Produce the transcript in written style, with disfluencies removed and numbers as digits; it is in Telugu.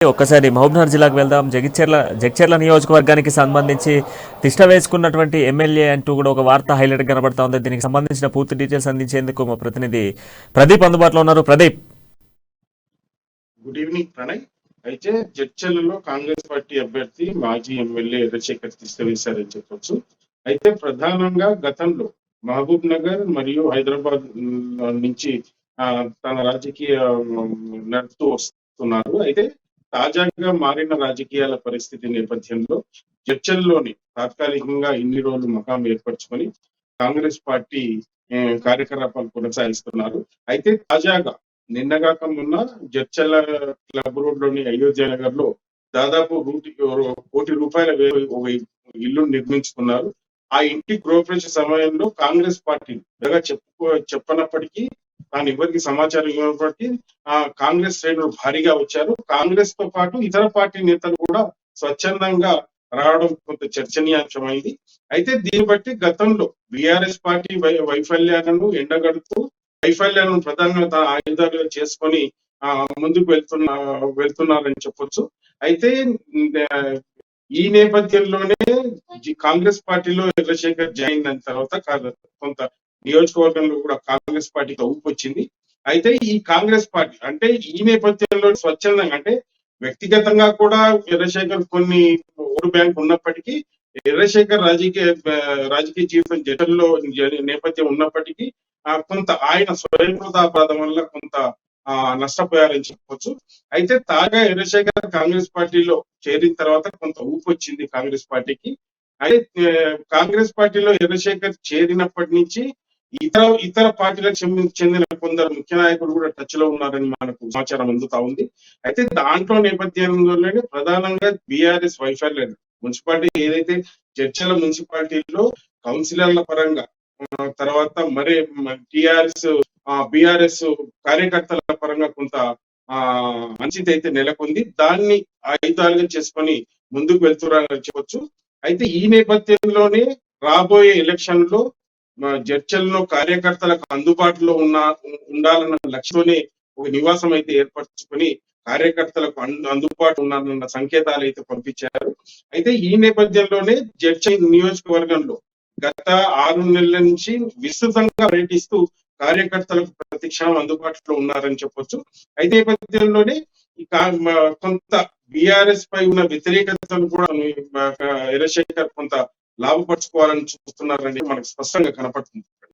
ఒక్కసారి మహబూబ్నగర్ జిల్లాకు వెళ్దాం. జగిత్యాల నియోజకవర్గానికి సంబంధించి తిష్ట వేసుకున్నటువంటి ఎమ్మెల్యే అంటూ కూడా ఒక వార్త హైలైట్ కనబడతా ఉంది. దీనికి సంబంధించిన పూర్తి డీటెయిల్స్ అందించేందుకు మా ప్రతినిధి ప్రదీప్ అందుబాటులో ఉన్నారు. Pradeep, good evening Pranay. అయితే జడ్చర్లలో కాంగ్రెస్ పార్టీ అభ్యర్థి మాజీ ఎమ్మెల్యే ఎర్రశేఖర్ తిష్ట వేశారని చెప్పొచ్చు. అయితే ప్రధానంగా గతంలో మహబూబ్ నగర్ మరియు హైదరాబాద్ నుంచి తన రాజకీయ నడుపుతూ వస్తున్నారు. అయితే తాజాగా మారిన రాజకీయాల పరిస్థితి నేపథ్యంలో చర్చల్లోని తాత్కాలికంగా ఇన్ని రోజులు మకాం ఏర్పరచుకొని కాంగ్రెస్ పార్టీ కార్యకలాపాలు కొనసాగిస్తున్నారు. అయితే తాజాగా నిన్నగాక మొన్న జడ్చర్ల క్లబ్ రోడ్ లోని అయోధ్య నగర్ లో దాదాపు కోటి రూపాయల ఒక ఇల్లు నిర్మించుకున్నారు. ఆ ఇంటి గృహప్రవేశ సమయంలో కాంగ్రెస్ పార్టీ చెప్పనప్పటికీ తాను ఎవరికి సమాచారం ఇవ్వనప్పటికీ కాంగ్రెస్ శ్రేణులు భారీగా వచ్చారు. కాంగ్రెస్ తో పాటు ఇతర పార్టీ నేతలు కూడా స్వచ్ఛందంగా రావడం కొంత చర్చనీయాంశమైంది. అయితే దీన్ని బట్టి గతంలో బీఆర్ఎస్ పార్టీ వైఫల్యాలను ఎండగడుతూ వైఫల్యాలను ప్రధానంగా తన ఆయుధాలుగా చేసుకొని ముందుకు వెళ్తున్నారని చెప్పొచ్చు. అయితే ఈ నేపథ్యంలోనే కాంగ్రెస్ పార్టీలో చంద్రశేఖర్ జాయిన్ అయిన తర్వాత కొంత నియోజకవర్గంలో కూడా కాంగ్రెస్ పార్టీకి ఊపు వచ్చింది. అయితే ఈ కాంగ్రెస్ పార్టీ అంటే ఈ నేపథ్యంలో స్వచ్ఛందంగా అంటే వ్యక్తిగతంగా కూడా చంద్రశేఖర్ కొన్ని ఓటు బ్యాంక్ ఉన్నప్పటికీ చంద్రశేఖర్ రాజకీయ జీవితం జటల్లో నేపథ్యం ఉన్నప్పటికీ కొంత ఆయన స్వయంకృతాపరాధం వల్ల కొంత నష్టపోయారని చెప్పవచ్చు. అయితే తాగా చంద్రశేఖర్ కాంగ్రెస్ పార్టీలో చేరిన తర్వాత కొంత ఊపు వచ్చింది కాంగ్రెస్ పార్టీకి. అయితే కాంగ్రెస్ పార్టీలో చంద్రశేఖర్ చేరినప్పటి నుంచి ఇతర పార్టీలకు చెందిన కొందరు ముఖ్య నాయకులు కూడా టచ్ లో ఉన్నారని మనకు సమాచారం అందుతా ఉంది. అయితే దాంట్లో నేపథ్యంలోనే ప్రధానంగా బీఆర్ఎస్ వైఫల్యాలు మున్సిపాలిటీ ఏదైతే చర్చల మున్సిపాలిటీలో కౌన్సిలర్ల పరంగా తర్వాత మరి బీఆర్ఎస్ కార్యకర్తల పరంగా కొంత మంచిది అయితే నెలకొంది. దాన్ని ఆయుధాలుగా చేసుకొని ముందుకు వెళ్తున్నారని చెప్పొచ్చు. అయితే ఈ నేపథ్యంలోనే రాబోయే ఎలక్షన్ లో జడ్చల్లో కార్యకర్తలకు అందుబాటులో ఉండాలన్న లక్ష్యంతోనే ఒక నివాసం అయితే ఏర్పరచుకొని కార్యకర్తలకు అందుబాటు ఉన్నారన్న సంకేతాలు అయితే పంపించారు. అయితే ఈ నేపథ్యంలోనే జడ్చల్ నియోజకవర్గంలో గత 6 నెలల నుంచి విస్తృతంగా పర్యటిస్తూ కార్యకర్తలకు ప్రతి క్షణం అందుబాటులో ఉన్నారని చెప్పొచ్చు. అయితే నేపథ్యంలోనే కొంత బీఆర్ఎస్ పై ఉన్న వ్యతిరేకతను కూడా చంద్రశేఖర్ కొంత లాభపరచుకోవాలని చూస్తున్నారని మనకు స్పష్టంగా కనపడుతుంది.